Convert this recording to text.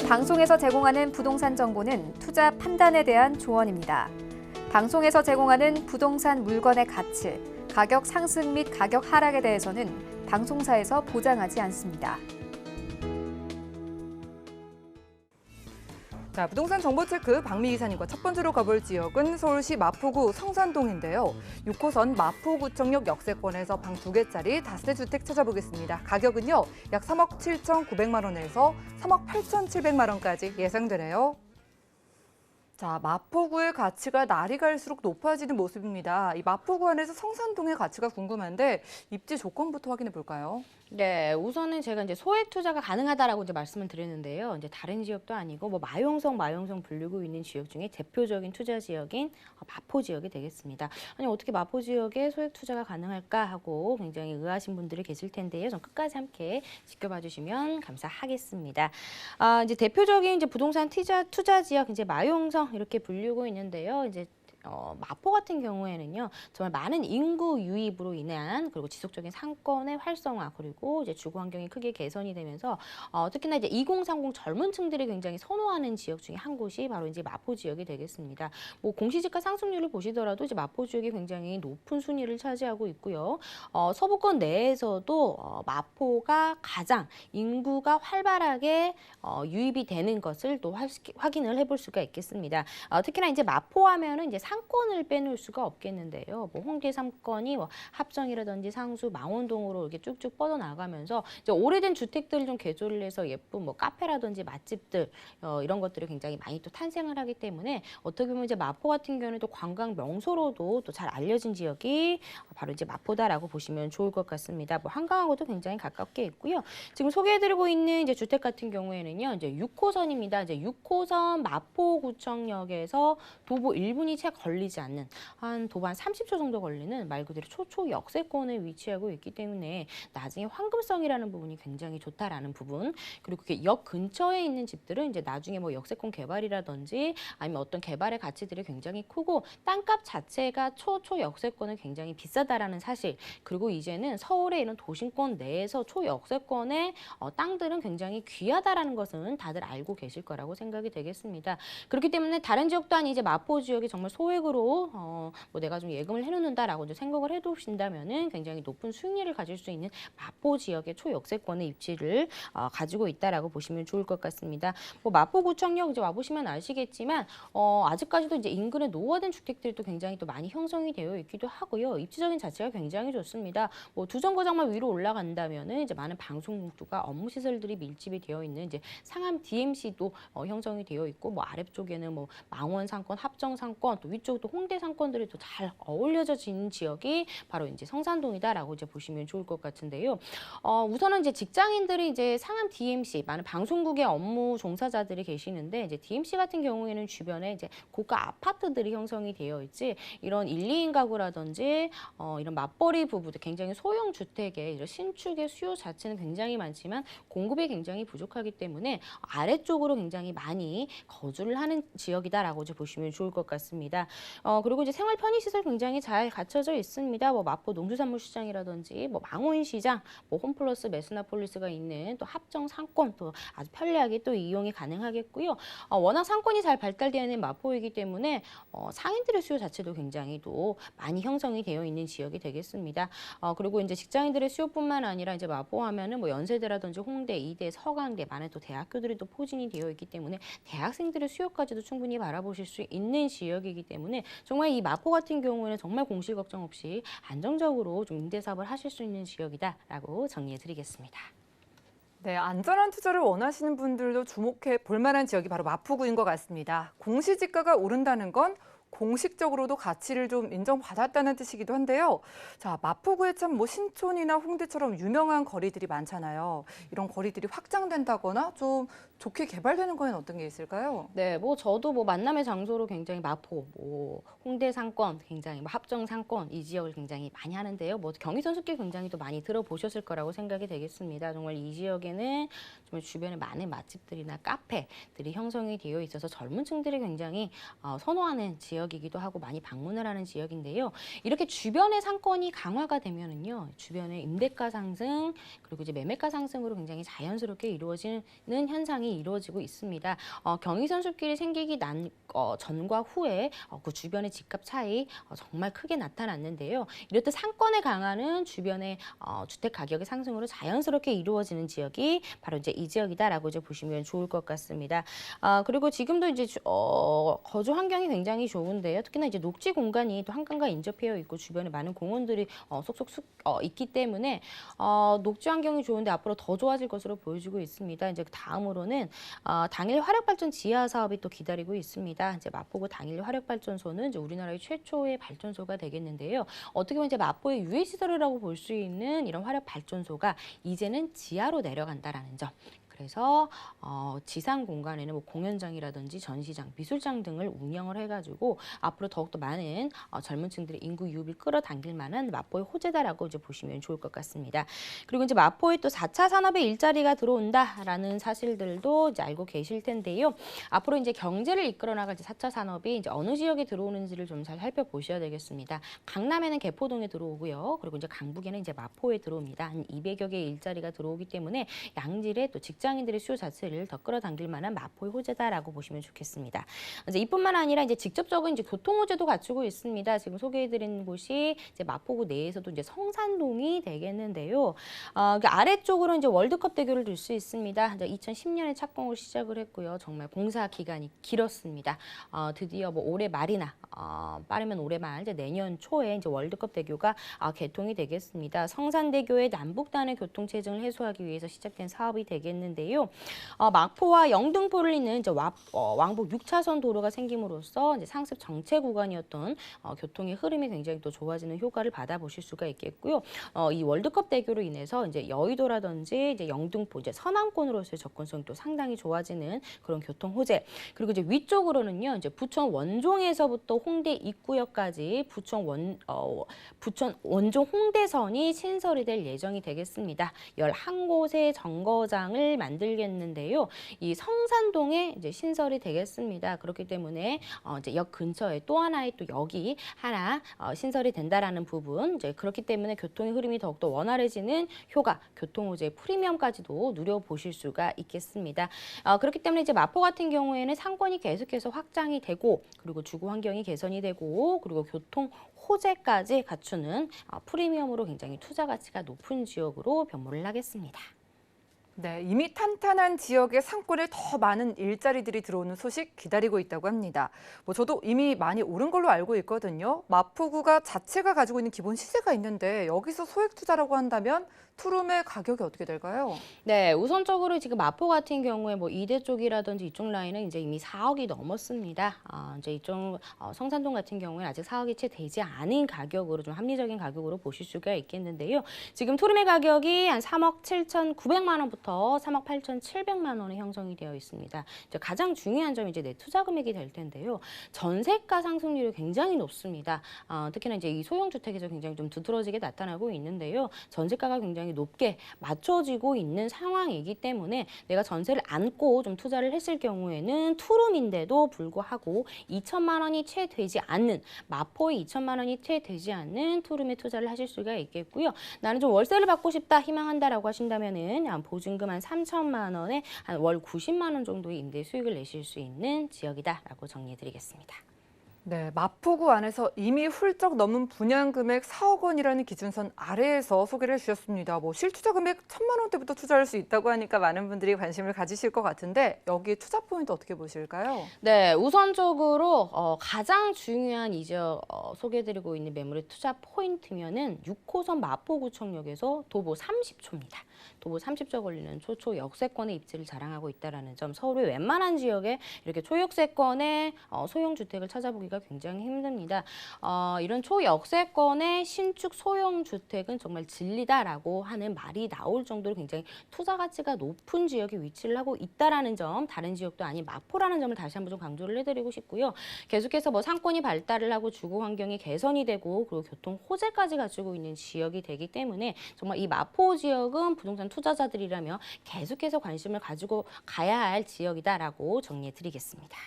방송에서 제공하는 부동산 정보는 투자 판단에 대한 조언입니다. 방송에서 제공하는 부동산 물건의 가치, 가격 상승 및 가격 하락에 대해서는 방송사에서 보장하지 않습니다. 자, 부동산 정보 체크 박미 기사님과 첫 번째로 가볼 지역은 서울시 마포구 성산동인데요. 6호선 마포구청역 역세권에서 방 2개짜리 다세대 주택 찾아보겠습니다. 가격은요, 약 3억 7,900만 원에서 3억 8,700만 원까지 예상되네요. 자, 마포구의 가치가 날이 갈수록 높아지는 모습입니다. 이 마포구 안에서 성산동의 가치가 궁금한데 입지 조건부터 확인해 볼까요? 네, 우선은 제가 이제 소액 투자가 가능하다라고 이제 말씀을 드렸는데요. 이제 다른 지역도 아니고 뭐 마용성 불리고 있는 지역 중에 대표적인 투자 지역인 마포 지역이 되겠습니다. 아니 어떻게 마포 지역에 소액 투자가 가능할까 하고 굉장히 의아하신 분들이 계실 텐데요. 좀 끝까지 함께 지켜봐 주시면 감사하겠습니다. 이제 대표적인 이제 부동산 투자 지역 이제 마용성 이렇게 불리고 있는데요. 이제 마포 같은 경우에는요, 정말 많은 인구 유입으로 인한 그리고 지속적인 상권의 활성화 그리고 이제 주거 환경이 크게 개선이 되면서 특히나 이제 2030 젊은 층들이 굉장히 선호하는 지역 중에 한 곳이 바로 이제 마포 지역이 되겠습니다. 뭐 공시지가 상승률을 보시더라도 이제 마포 지역이 굉장히 높은 순위를 차지하고 있고요. 서부권 내에서도 마포가 가장 인구가 활발하게 유입이 되는 것을 또 확인을 해볼 수가 있겠습니다. 특히나 이제 마포하면은 이제 상권을 빼놓을 수가 없겠는데요. 뭐 홍대 3건이 뭐 합정이라든지 상수, 망원동으로 이렇게 쭉쭉 뻗어나가면서 이제 오래된 주택들을 좀 개조를 해서 예쁜 뭐 카페라든지 맛집들 이런 것들이 굉장히 많이 또 탄생을 하기 때문에 어떻게 보면 이제 마포 같은 경우는 또 관광 명소로도 또 잘 알려진 지역이 바로 이제 마포다라고 보시면 좋을 것 같습니다. 뭐 한강하고도 굉장히 가깝게 있고요. 지금 소개해드리고 있는 이제 주택 같은 경우에는요, 이제 6호선입니다. 이제 6호선 마포구청역에서 도보 1분이 채 걸리지 않는 한 도보 한 30초 정도 걸리는 말 그대로 초초 역세권에 위치하고 있기 때문에 나중에 황금성이라는 부분이 굉장히 좋다라는 부분, 그리고 역 근처에 있는 집들은 이제 나중에 뭐 역세권 개발이라든지 아니면 어떤 개발의 가치들이 굉장히 크고 땅값 자체가 초초 역세권은 굉장히 비싸다라는 사실, 그리고 이제는 서울의 이런 도심권 내에서 초역세권의 땅들은 굉장히 귀하다라는 것은 다들 알고 계실 거라고 생각이 되겠습니다. 그렇기 때문에 다른 지역도 아닌 이제 마포 지역이 정말 소액으로 뭐 내가 좀 예금을 해놓는다라고 이제 생각을 해두신다면은 굉장히 높은 수익률을 가질 수 있는 마포 지역의 초역세권의 입지를 가지고 있다라고 보시면 좋을 것 같습니다. 뭐 마포구청역 이제 와보시면 아시겠지만 아직까지도 이제 인근에 노후화된 주택들이 또 굉장히 또 많이 형성이 되어 있기도 하고요. 입지적인 자체가 굉장히 좋습니다. 뭐 두 정거장만 위로 올라간다면은 이제 많은 방송국과 업무 시설들이 밀집이 되어 있는 이제 상암 DMC도 형성이 되어 있고, 뭐 아래쪽에는 뭐 망원 상권, 합정 상권, 또 위쪽도 홍대 상권들이 또 잘 어울려진 지역이 바로 이제 성산동이다라고 이제 보시면 좋을 것 같은데요. 우선은 이제 직장인들이 이제 상암 DMC 많은 방송국의 업무 종사자들이 계시는데, 이제 DMC 같은 경우에는 주변에 이제 고가 아파트들이 형성이 되어 있지, 이런 1, 2인 가구라든지 이런 맞벌이 부부들 굉장히 소형 주택의 이런 신축의 수요 자체는 굉장히 많지만 공급이 굉장히 부족하기 때문에 아래쪽으로 굉장히 많이 거주를 하는 지역이다라고 이제 보시면 좋을 것 같습니다. 그리고 이제 생활 편의시설 굉장히 잘 갖춰져 있습니다. 뭐 마포 농수산물시장이라든지 뭐 망원시장, 뭐 홈플러스 메스나폴리스가 있는 또 합정 상권 또 아주 편리하게 또 이용이 가능하겠고요. 워낙 상권이 잘 발달되어 있는 마포이기 때문에 상인들의 수요 자체도 굉장히 또 많이 형성이 되어 있는 지역이 되겠습니다. 그리고 이제 직장인들의 수요뿐만 아니라 이제 마포 하면은 뭐 연세대라든지 홍대, 이대, 서강대 많은 또 대학교들이 또 포진이 되어 있기 때문에 대학생들의 수요까지도 충분히 바라보실 수 있는 지역이기 때문에 정말 이 마포 같은 경우에는 정말 공실 걱정 없이 안정적으로 좀 임대 사업을 하실 수 있는 지역이다라고 정리해 드리겠습니다. 네, 안전한 투자를 원하시는 분들도 주목해 볼 만한 지역이 바로 마포구인 것 같습니다. 공시지가가 오른다는 건 공식적으로도 가치를 좀 인정받았다는 뜻이기도 한데요. 자, 마포구에 참 뭐 신촌이나 홍대처럼 유명한 거리들이 많잖아요. 이런 거리들이 확장된다거나 좀 좋게 개발되는 거에는 어떤 게 있을까요? 네, 뭐 저도 뭐 만남의 장소로 굉장히 마포, 뭐 홍대 상권, 굉장히 뭐 합정 상권 이 지역을 굉장히 많이 하는데요. 뭐 경의선 숲길 굉장히 또 많이 들어보셨을 거라고 생각이 되겠습니다. 정말 이 지역에는 정말 주변에 많은 맛집들이나 카페들이 형성이 되어 있어서 젊은 층들이 굉장히 선호하는 지역. 지역이기도 하고 많이 방문을 하는 지역인데요. 이렇게 주변의 상권이 강화가 되면은요, 주변의 임대가 상승 그리고 이제 매매가 상승으로 굉장히 자연스럽게 이루어지는 현상이 이루어지고 있습니다. 경의선 숲길이 생기기 전과 후에 그 주변의 집값 차이 정말 크게 나타났는데요. 이렇듯 상권의 강화는 주변의 주택 가격의 상승으로 자연스럽게 이루어지는 지역이 바로 이제 이 지역이다라고 이제 보시면 좋을 것 같습니다. 그리고 지금도 이제 거주 환경이 굉장히 좋은데요. 특히나 이제 녹지 공간이 또 한강과 인접해 있고 주변에 많은 공원들이 쏙쏙 있기 때문에 녹지 환경이 좋은데 앞으로 더 좋아질 것으로 보여지고 있습니다. 이제 다음으로는 당일 화력발전 지하 사업이 또 기다리고 있습니다. 이제 마포구 당일 화력발전소는 이제 우리나라의 최초의 발전소가 되겠는데요. 어떻게 보면 이제 마포의 유해 시설이라고 볼 수 있는 이런 화력 발전소가 이제는 지하로 내려간다라는 점. 그래서 지상 공간에는 뭐 공연장이라든지 전시장, 미술장 등을 운영을 해가지고 앞으로 더욱더 많은 젊은 층들의 인구 유입을 끌어당길 만한 마포의 호재다라고 이제 보시면 좋을 것 같습니다. 그리고 이제 마포에 또 4차 산업의 일자리가 들어온다라는 사실들도 이제 알고 계실 텐데요. 앞으로 이제 경제를 이끌어 나갈 4차 산업이 이제 어느 지역에 들어오는지를 좀 잘 살펴보셔야 되겠습니다. 강남에는 개포동에 들어오고요. 그리고 이제 강북에는 이제 마포에 들어옵니다. 한 200여 개의 일자리가 들어오기 때문에 양질의 또 직장인들의 수요 자체를 더 끌어당길 만한 마포의 호재다라고 보시면 좋겠습니다. 이제 이뿐만 아니라 이제 직접적인 이제 교통 호재도 갖추고 있습니다. 지금 소개해드린 곳이 이제 마포구 내에서도 이제 성산동이 되겠는데요. 그 아래쪽으로 이제 월드컵 대교를 둘 수 있습니다. 이제 2010년에 착공을 시작을 했고요. 정말 공사 기간이 길었습니다. 드디어 뭐 올해 말이나 빠르면 올해 말 이제 내년 초에 이제 월드컵 대교가 개통이 되겠습니다. 성산대교의 남북단의 교통 체증을 해소하기 위해서 시작된 사업이 되겠는데요. 마포와 영등포를 잇는 이제 왕복 6차선 도로가 생김으로써 이제 상습 정체 구간이었던 교통의 흐름이 굉장히 또 좋아지는 효과를 받아보실 수가 있겠고요. 이 월드컵 대교로 인해서 이제 여의도라든지 이제 영등포 이제 서남권으로서의 접근성이 또 상당히 좋아지는 그런 교통 호재. 그리고 이제 위쪽으로는요, 이제 부천 원종에서부터 홍대 입구역까지 부천 원종 홍대선이 신설이 될 예정이 되겠습니다. 11곳의 정거장을 만들겠는데요. 이 성산동에 이제 신설이 되겠습니다. 그렇기 때문에 이제 역 근처에 또 하나의 또 역이 하나 신설이 된다라는 부분, 이제 그렇기 때문에 교통의 흐름이 더욱더 원활해지는 효과, 교통호재 프리미엄까지도 누려보실 수가 있겠습니다. 그렇기 때문에 이제 마포 같은 경우에는 상권이 계속해서 확장이 되고, 그리고 주거 환경이 개선이 되고, 그리고 교통 호재까지 갖추는 프리미엄으로 굉장히 투자 가치가 높은 지역으로 변모를 하겠습니다. 네, 이미 탄탄한 지역에 상권에 더 많은 일자리들이 들어오는 소식 기다리고 있다고 합니다. 저도 이미 많이 오른 걸로 알고 있거든요. 마포구가 자체가 가지고 있는 기본 시세가 있는데 여기서 소액 투자라고 한다면 투룸의 가격이 어떻게 될까요? 네, 우선적으로 지금 마포 같은 경우에 뭐 이대 쪽이라든지 이쪽 라인은 이제 이미 4억이 넘었습니다. 이제 이쪽 성산동 같은 경우에는 아직 4억이 채 되지 않은 가격으로 좀 합리적인 가격으로 보실 수가 있겠는데요. 지금 투룸의 가격이 한 3억 7,900만 원부터 3억 8,700만 원에 형성이 되어 있습니다. 이제 가장 중요한 점이 이제 내 투자 금액이 될 텐데요. 전세가 상승률이 굉장히 높습니다. 특히나 이제 이 소형 주택에서 굉장히 좀 두드러지게 나타나고 있는데요. 전세가가 굉장히 높게 맞춰지고 있는 상황이기 때문에 내가 전세를 안고 좀 투자를 했을 경우에는 투룸인데도 불구하고 2천만 원이 채 되지 않는, 마포에 2천만 원이 채 되지 않는 투룸에 투자를 하실 수가 있겠고요. 나는 좀 월세를 받고 싶다 희망한다라고 하신다면은 보증금 한 3천만 원에 한 월 90만 원 정도의 임대 수익을 내실 수 있는 지역이다라고 정리해드리겠습니다. 네, 마포구 안에서 이미 훌쩍 넘은 분양금액 4억 원이라는 기준선 아래에서 소개를 해주셨습니다. 실투자 금액 1,000만 원대부터 투자할 수 있다고 하니까 많은 분들이 관심을 가지실 것 같은데 여기에 투자 포인트 어떻게 보실까요? 네, 우선적으로 가장 중요한 이 지역 소개해드리고 있는 매물의 투자 포인트면은 6호선 마포구청역에서 도보 30초입니다. 도보 30초 걸리는 초초 역세권의 입지를 자랑하고 있다는 점, 서울의 웬만한 지역에 이렇게 초역세권의 소형 주택을 찾아보기가 굉장히 힘듭니다. 이런 초역세권의 신축 소형 주택은 정말 진리다라고 하는 말이 나올 정도로 굉장히 투자 가치가 높은 지역에 위치를 하고 있다라는 점, 다른 지역도 아닌 마포라는 점을 다시 한번 좀 강조를 해드리고 싶고요. 계속해서 뭐 상권이 발달을 하고 주거 환경이 개선이 되고, 그리고 교통 호재까지 갖추고 있는 지역이 되기 때문에 정말 이 마포 지역은 부동산 투자자들이라면 계속해서 관심을 가지고 가야 할 지역이다라고 정리해 드리겠습니다.